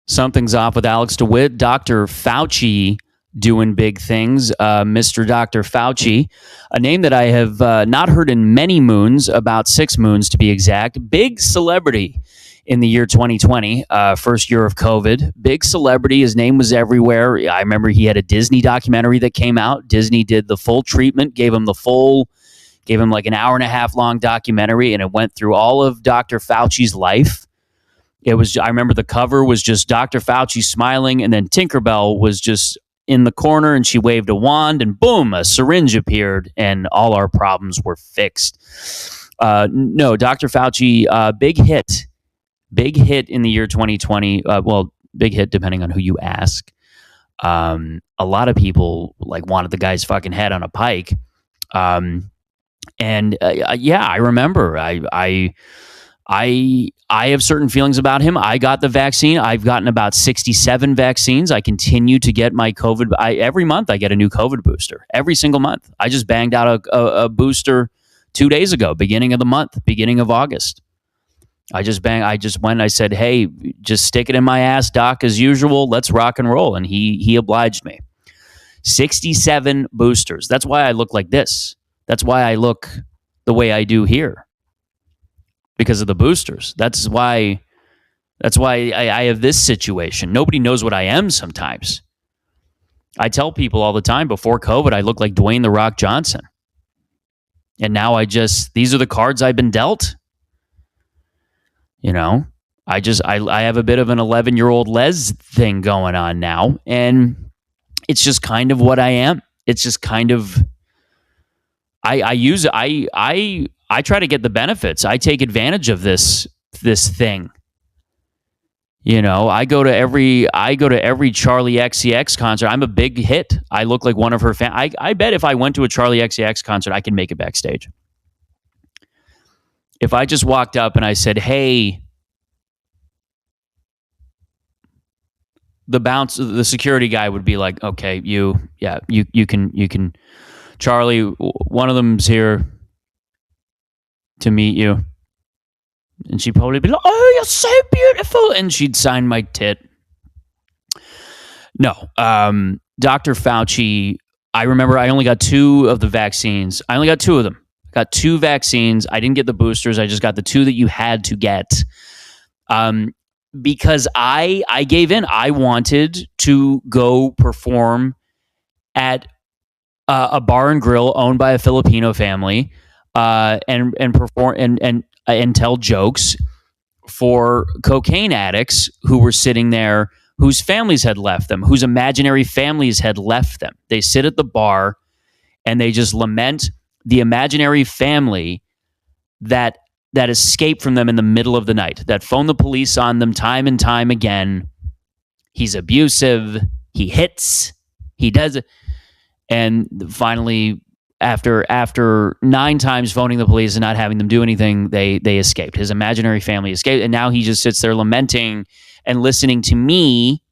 Something's off with Alex DeWitt. Dr. Fauci doing big things. Mr. Dr. Fauci, a name that I have not heard in many moons, about 6 moons to be exact. Big celebrity in the year 2020, first year of COVID. Big celebrity. His name was everywhere. I remember he had a Disney documentary that came out. Disney did the full treatment, gave him like an hour and a half long documentary, and it went through all of Dr. Fauci's life. I remember the cover was just Dr. Fauci smiling, and then Tinkerbell was just in the corner, and she waved a wand, and boom, a syringe appeared, and all our problems were fixed. No, Dr. Fauci, big hit in the year 2020. Well, big hit depending on who you ask. A lot of people wanted the guy's fucking head on a pike. Yeah, I remember. I have certain feelings about him. I got the vaccine. I've gotten about 67 vaccines. I continue to get my COVID. Every month I get a new COVID booster. Every single month. I just banged out a booster 2 days ago, beginning of the month, beginning of August. I just went and I said, hey, just stick it in my ass, doc, as usual. Let's rock and roll. And he obliged me. 67 boosters. That's why I look like this. That's why I look the way I do here. Because of the boosters. That's why I have this situation. Nobody knows what I am sometimes. I tell people all the time, before COVID, I look like Dwayne "The Rock" Johnson. And now these are the cards I've been dealt. You know, I have a bit of an 11-year-old Les thing going on now. And it's just kind of what I am. It's just kind of, I try to get the benefits. I take advantage of this thing. You know, I go to every Charlie XCX concert. I'm a big hit. I look like one of her fans. I bet if I went to a Charlie XCX concert, I could make it backstage. If I just walked up and I said, "Hey," the security guy would be like, "Okay, you can, Charlie, one of them's here to meet you." And she'd probably be like, "Oh, you're so beautiful," and she'd sign my tit. No, Dr. Fauci, I remember I only got 2 of the vaccines. I only got 2 of them. I got 2 vaccines. I didn't get the boosters. I just got the 2 that you had to get. Because I gave in. I wanted to go perform at a bar and grill owned by a Filipino family, and perform and tell jokes for cocaine addicts who were sitting there, whose families had left them, whose imaginary families had left them. They sit at the bar and they just lament the imaginary family that escaped from them in the middle of the night, that phoned the police on them time and time again. He's abusive. He hits. He does it. And finally, after 9 times phoning the police and not having them do anything, they escaped. His imaginary family escaped, and now he just sits there lamenting and listening to me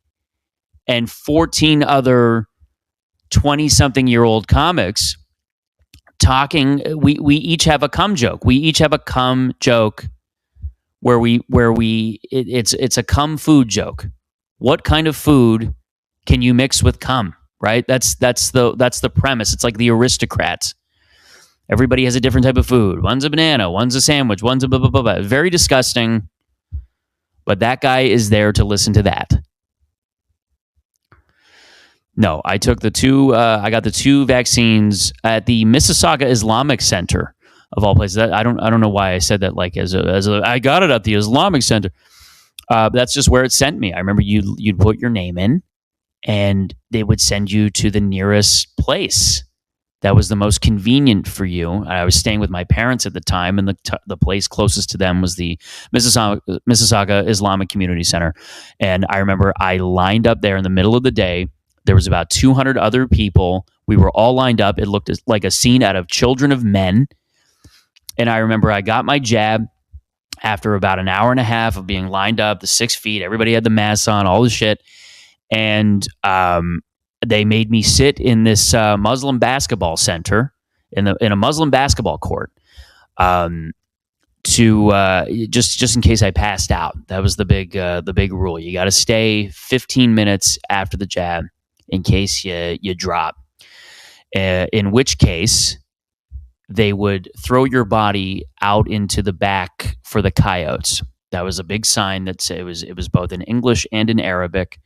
and 14 other 20-something-year-old comics talking. We each have a cum joke. We each have a cum joke where it's a cum food joke. What kind of food can you mix with cum? Right? That's the premise. It's like the Aristocrats. Everybody has a different type of food. One's a banana, one's a sandwich, one's a blah, blah, blah, blah. Very disgusting. But that guy is there to listen to that. No, I took I got the 2 vaccines at the Mississauga Islamic Center, of all places. I don't know why I said that I got it at the Islamic Center. That's just where it sent me. I remember you'd put your name in, and they would send you to the nearest place that was the most convenient for you. I was staying with my parents at the time, and the place closest to them was the Mississauga Islamic Community Center. And I remember I lined up there in the middle of the day. There was about 200 other people. We were all lined up. It looked like a scene out of Children of Men. And I remember I got my jab after about an hour and a half of being lined up, the 6 feet. Everybody had the masks on, all the shit. And they made me sit in this Muslim basketball center in a Muslim basketball court, just in case I passed out. That was the big rule. You got to stay 15 minutes after the jab in case you drop. In which case, they would throw your body out into the back for the coyotes. That was a big sign that it was both in English and in Arabic.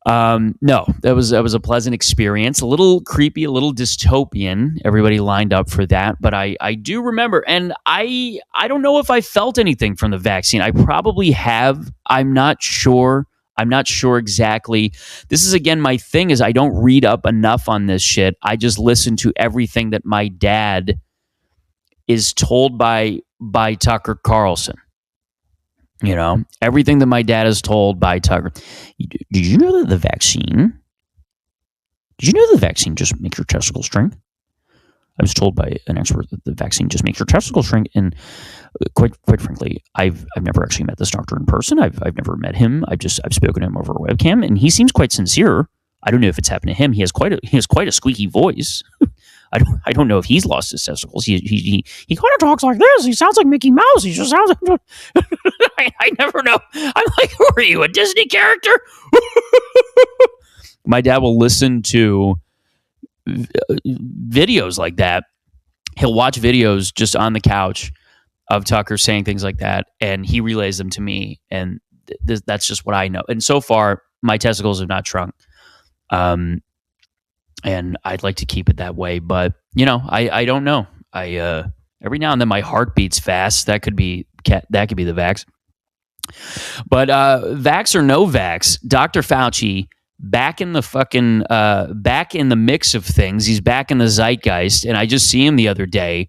No, that was a pleasant experience. A little creepy, a little dystopian. Everybody lined up for that, but I do remember, and I don't know if I felt anything from the vaccine. I probably have. I'm not sure. I'm not sure exactly. This is, again, my thing is I don't read up enough on this shit. I just listen to everything that my dad is told by Tucker Carlson. You know, everything that my dad is told by Tucker. Did you know that the vaccine? Did you know the vaccine just makes your testicles shrink? I was told by an expert that the vaccine just makes your testicles shrink. And quite frankly, I've never actually met this doctor in person. I've never met him. I've spoken to him over a webcam, and he seems quite sincere. I don't know if it's happened to him. He has quite a squeaky voice. I don't know if he's lost his testicles. He kind of talks like this. He sounds like Mickey Mouse. He just sounds like I never know. I'm like, who are you, a Disney character? My dad will listen to videos like that. He'll watch videos just on the couch of Tucker saying things like that, and he relays them to me, and that's just what I know. And so far, my testicles have not shrunk. And I'd like to keep it that way, but you know, I don't know. Every now and then my heart beats fast. That could be the vax. But vax or no vax, Dr. Fauci back in the mix of things. He's back in the zeitgeist, and I just see him the other day.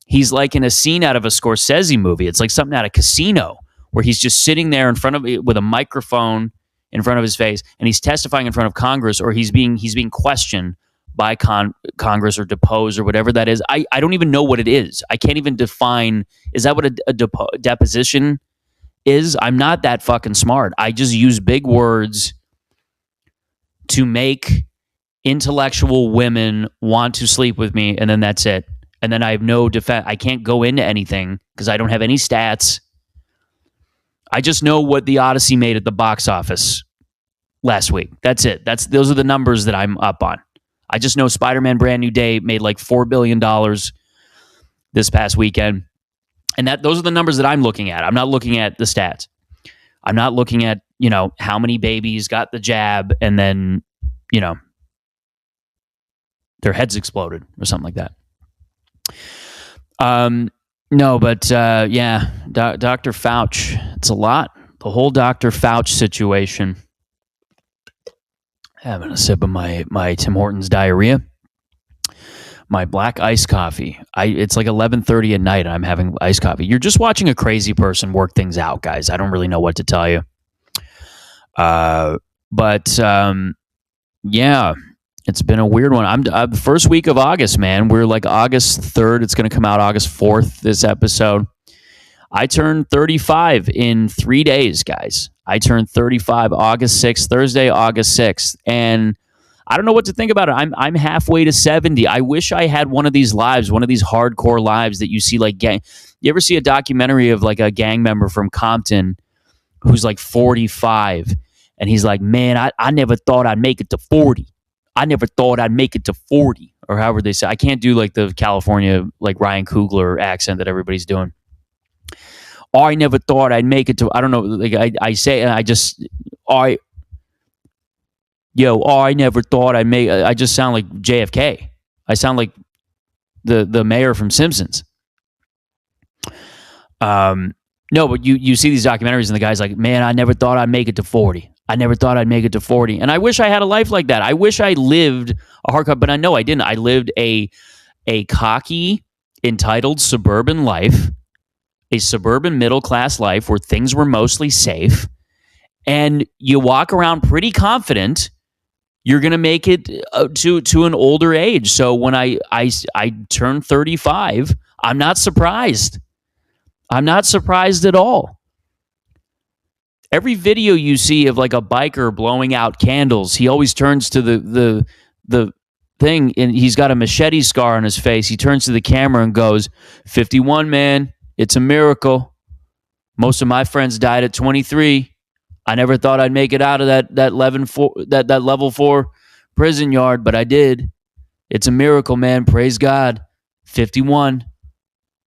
He's like in a scene out of a Scorsese movie. It's like something out of Casino, where he's just sitting there in front of with a microphone in front of his face, and he's testifying in front of Congress, or he's being questioned by Congress or deposed or whatever that is. I don't even know what it is. I can't even define. Is that what a deposition is? I'm not that fucking smart. I just use big words to make intellectual women want to sleep with me, and then that's it. And then I have no defense. I can't go into anything because I don't have any stats. I just know what The Odyssey made at the box office last week. That's it. Those are the numbers that I'm up on. I just know Spider-Man Brand New Day made like $4 billion this past weekend. And those are the numbers that I'm looking at. I'm not looking at the stats. I'm not looking at, you know, how many babies got the jab and then, you know, their heads exploded or something like that. No, but yeah, Dr. Fauci, it's a lot. The whole Dr. Fauci situation. Having a sip of my Tim Hortons diarrhea. My black iced coffee. It's like 11:30 at night and I'm having iced coffee. You're just watching a crazy person work things out, guys. I don't really know what to tell you. But yeah, it's been a weird one. I'm the first week of August, man. We're like August 3rd. It's going to come out August 4th, this episode. I turned 35 in 3 days, guys. I turned 35 August 6th, Thursday, August 6th. And I don't know what to think about it. I'm halfway to 70. I wish I had one of these lives, one of these hardcore lives that you see like gang. You ever see a documentary of like a gang member from Compton who's like 45 and he's like, man, I never thought I'd make it to 40. I never thought I'd make it to 40, or however they say. I can't do like the California, like Ryan Coogler accent that everybody's doing. Oh, I never thought I'd make it to, I don't know, like I say, and I just, I never thought I'd make, I just sound like JFK. I sound like the mayor from Simpsons. No, but you see these documentaries and the guy's like, man, I never thought I'd make it to 40. I never thought I'd make it to 40. And I wish I had a life like that. I wish I lived a hardcore, but I know I didn't. I lived a cocky, entitled suburban life, a suburban middle-class life where things were mostly safe. And you walk around pretty confident you're going to make it to an older age. So when I turned 35, I'm not surprised. I'm not surprised at all. Every video you see of like a biker blowing out candles, he always turns to the thing, and he's got a machete scar on his face. He turns to the camera and goes, 51, man. It's a miracle. Most of my friends died at 23. I never thought I'd make it out of that level 4 prison yard, but I did. It's a miracle, man. Praise God. 51.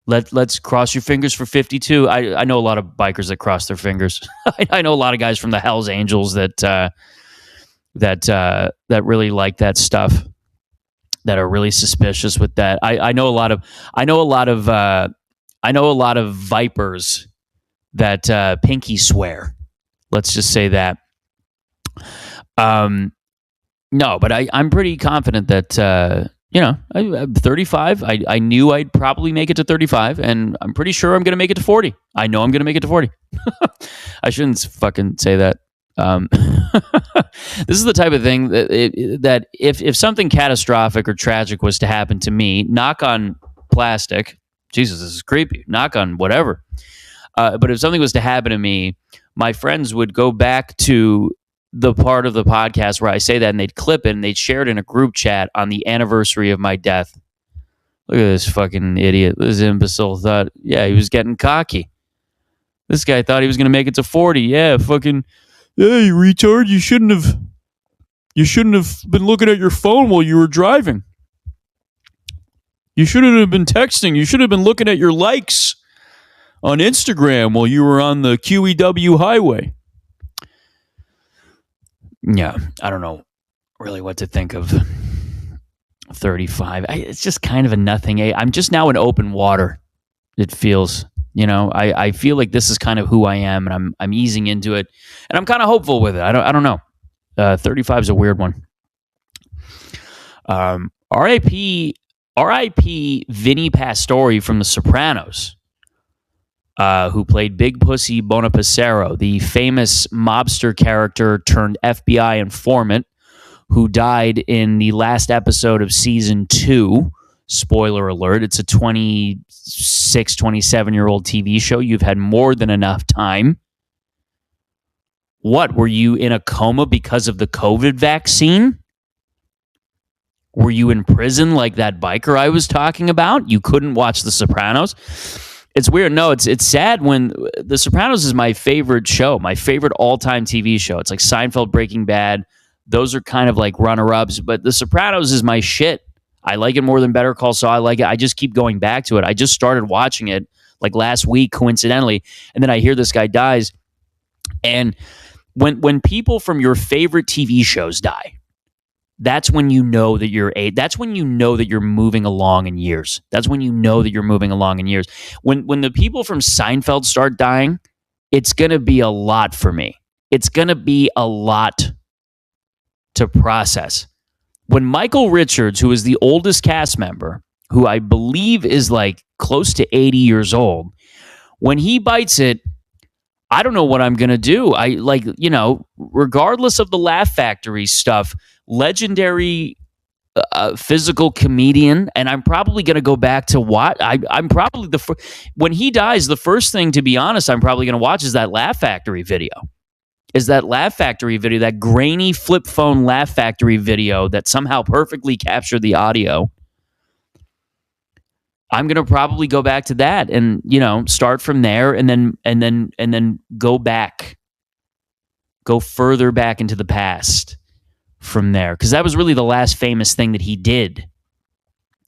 Let's cross your fingers for 52. I know a lot of bikers that cross their fingers. I know a lot of guys from the Hells Angels that really like that stuff, that are really suspicious with that. I know a lot of vipers that pinky swear. Let's just say that. No, but I'm pretty confident that I'm 35. I knew I'd probably make it to 35, and I'm pretty sure I'm going to make it to 40. I know I'm going to make it to 40. I shouldn't fucking say that. This is the type of thing that if something catastrophic or tragic was to happen to me, knock on plastic, Jesus, this is creepy, knock on whatever. But if something was to happen to me, my friends would go back to the part of the podcast where I say that, and they'd clip it and they'd share it in a group chat on the anniversary of my death. Look at this fucking idiot. This imbecile thought, yeah, he was getting cocky. This guy thought he was going to make it to 40. Yeah, fucking, hey, retard, you shouldn't have been looking at your phone while you were driving. You shouldn't have been texting. You should have been looking at your likes on Instagram while you were on the QEW highway. Yeah, I don't know really what to think of 35. It's just kind of a nothing. I'm just now in open water, it feels. I feel like this is kind of who I am, and I'm easing into it, and I'm kind of hopeful with it. I don't know. 35 is a weird one. R.I.P. Vinny Pastore from The Sopranos, who played Big Pussy Bonapacero, the famous mobster character turned FBI informant who died in the last episode of season 2. Spoiler alert, it's a 26, 27-year-old TV show. You've had more than enough time. What, were you in a coma because of the COVID vaccine? Were you in prison like that biker I was talking about? You couldn't watch The Sopranos? It's weird. No, it's sad when The Sopranos is my favorite show, my favorite all-time TV show. It's like Seinfeld, Breaking Bad. Those are kind of like runner-ups, but The Sopranos is my shit. I like it more than Better Call Saul. I like it. I just keep going back to it. I just started watching it like last week, coincidentally, and then I hear this guy dies. And when people from your favorite TV shows die, that's when you know that that's when you know that you're moving along in years. That's when you know that you're moving along in years. When the people from Seinfeld start dying, it's going to be a lot for me. It's going to be a lot to process. When Michael Richards, who is the oldest cast member, who I believe is like close to 80 years old, when he bites it, I don't know what I'm going to do. Regardless of the Laugh Factory stuff, legendary physical comedian, and I'm probably going to go back to what I'm probably when he dies, the first thing, to be honest, I'm probably going to watch is that Laugh Factory video. That grainy flip phone Laugh Factory video that somehow perfectly captured the audio. I'm going to probably go back to that and, start from there and then go further back into the past from there. Because that was really the last famous thing that he did,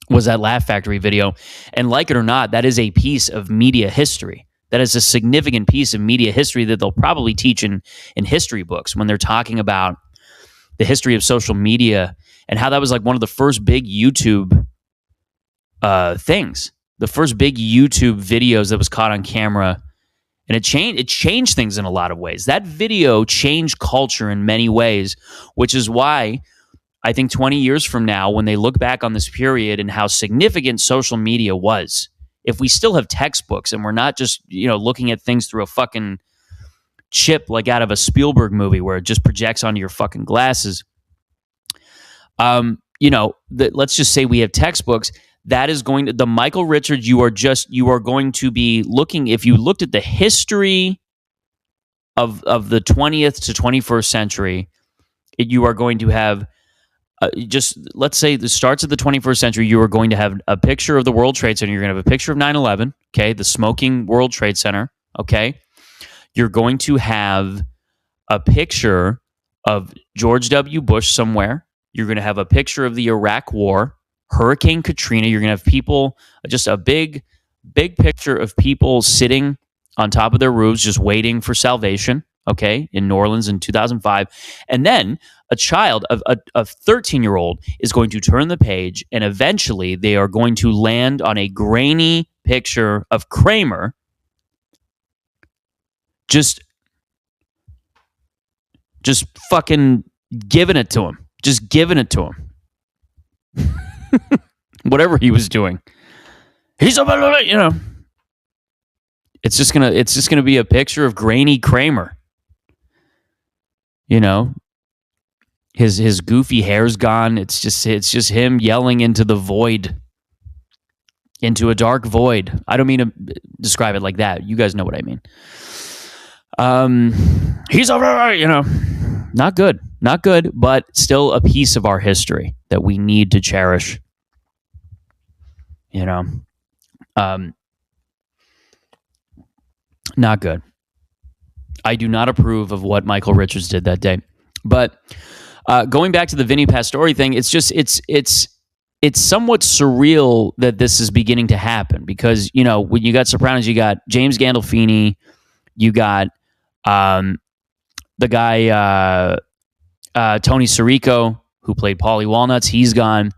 was that Laugh Factory video. And like it or not, that is a piece of media history. That is a significant piece of media history that they'll probably teach in history books when they're talking about the history of social media and how that was like one of the first big YouTube things, the first big YouTube videos that was caught on camera, and it changed things in a lot of ways. That video changed culture in many ways, which is why I think 20 years from now, when they look back on this period and how significant social media was, if we still have textbooks and we're not just looking at things through a fucking chip like out of a Spielberg movie where it just projects onto your fucking glasses, let's just say we have textbooks. That is going to, the Michael Richards, you are going to be looking, if you looked at the history of the 20th to 21st century, you are going to have just let's say the starts of the 21st century, you are going to have a picture of the World Trade Center. You're going to have a picture of 9/11, okay, the smoking World Trade Center, okay. You're going to have a picture of George W. Bush somewhere. You're going to have a picture of the Iraq War, Hurricane Katrina. You're going to have people, just a big picture of people sitting on top of their roofs just waiting for salvation, okay, in New Orleans in 2005. And then a child, a 13-year-old, is going to turn the page, and eventually they are going to land on a grainy picture of Kramer just fucking giving it to him. Just giving it to him. Whatever he was doing. He's a, you know. It's just gonna be a picture of grainy Kramer. You know, his goofy hair's gone. It's just him yelling into the void, into a dark void. I don't mean to describe it like that. You guys know what I mean. He's over, you know, not good, but still a piece of our history that we need to cherish. You know, not good. I do not approve of what Michael Richards did that day. But going back to the Vinny Pastore thing, it's somewhat surreal that this is beginning to happen because, you know, when you got Sopranos, you got James Gandolfini, you got the guy Tony Sirico, who played Paulie Walnuts. He's gone,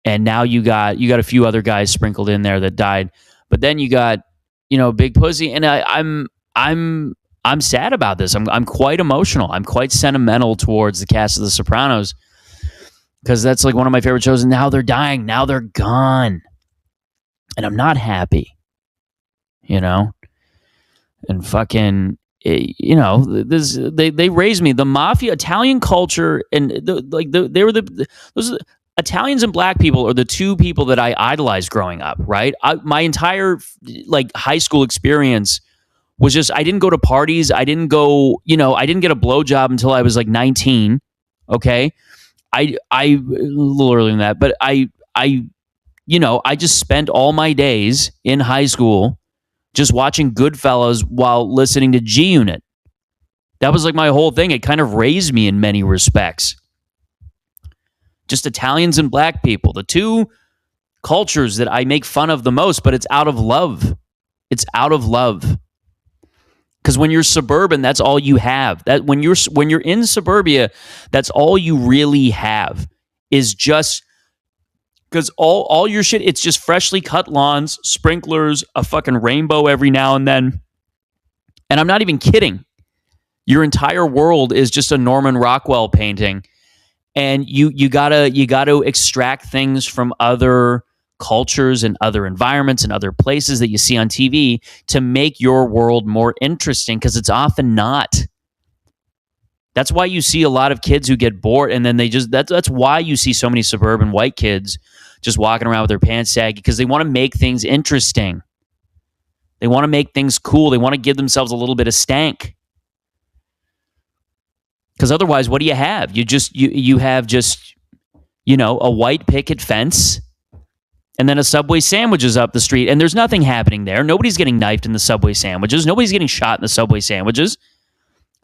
and now you got a few other guys sprinkled in there that died. But then you got, you know, Big Pussy, and I'm sad about this. I'm quite emotional. I'm quite sentimental towards the cast of The Sopranos because that's like one of my favorite shows. And now they're dying. Now they're gone, and I'm not happy. You know, and fucking, you know, this they raised me. The mafia, Italian culture, and those Italians and black people are the two people that I idolized growing up. Right, my entire like high school experience was just, I didn't go to parties. I didn't go, you know, I didn't get a blowjob until I was like 19. Okay, I a little earlier than that, but I you know, I just spent all my days in high school just watching Goodfellas while listening to G Unit. That was like my whole thing. It kind of raised me in many respects. Just Italians and black people, the two cultures that I make fun of the most, but it's out of love. It's out of love. Because when you're suburban, that's all you have. That when you're in suburbia, that's all you really have is just. Because all your shit, it's just freshly cut lawns, sprinklers, a fucking rainbow every now and then. And I'm not even kidding. Your entire world is just a Norman Rockwell painting. And you gotta extract things from other cultures and other environments and other places that you see on TV to make your world more interesting, because it's often not. That's why you see a lot of kids who get bored, and then that's why you see so many suburban white kids just walking around with their pants saggy, because they want to make things interesting. They want to make things cool. They want to give themselves a little bit of stank. Because otherwise, what do you have? You have just, you know, a white picket fence and then a Subway sandwiches up the street, and there's nothing happening there. Nobody's getting knifed in the Subway sandwiches. Nobody's getting shot in the Subway sandwiches.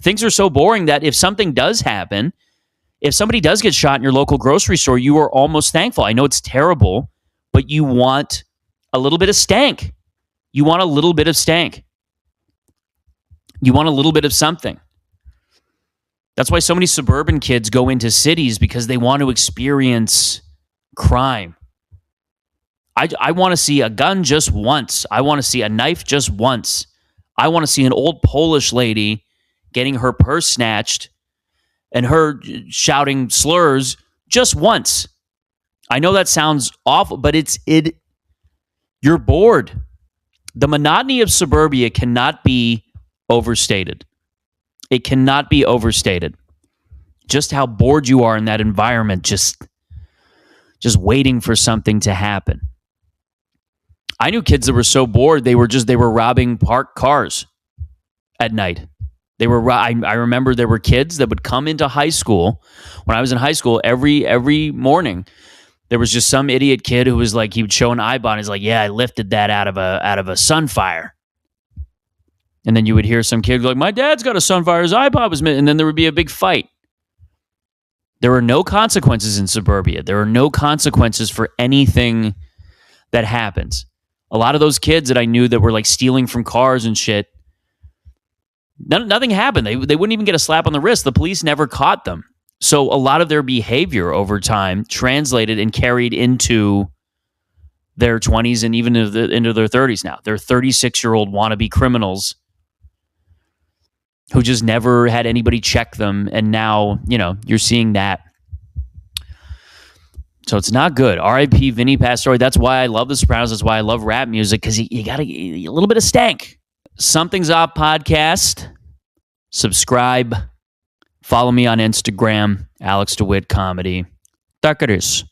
Things are so boring that if something does happen, if somebody does get shot in your local grocery store, you are almost thankful. I know it's terrible, but you want a little bit of stank. You want a little bit of stank. You want a little bit of something. That's why so many suburban kids go into cities, because they want to experience crime. I want to see a gun just once. I want to see a knife just once. I want to see an old Polish lady getting her purse snatched and her shouting slurs just once. I know that sounds awful, but you're bored. The monotony of suburbia cannot be overstated. It cannot be overstated. Just how bored you are in that environment, just waiting for something to happen. I knew kids that were so bored they were robbing parked cars at night. I remember there were kids that would come into high school. When I was in high school, every morning, there was just some idiot kid who was like, he would show an iPod and he's like, yeah, I lifted that out of a Sunfire. And then you would hear some kid like, my dad's got a Sunfire, his iPod was missing. And then there would be a big fight. There are no consequences in suburbia. There are no consequences for anything that happens. A lot of those kids that I knew that were like stealing from cars and shit, nothing happened. They wouldn't even get a slap on the wrist. The police never caught them. So a lot of their behavior over time translated and carried into their 20s and even into their 30s now. They're 36-year-old wannabe criminals who just never had anybody check them. And now, you're seeing that. So it's not good. R.I.P. Vinny Pastore. That's why I love The Sopranos. That's why I love rap music, because you got a little bit of stank. Something's Up podcast. Subscribe. Follow me on Instagram, Alex DeWitt Comedy. There it is.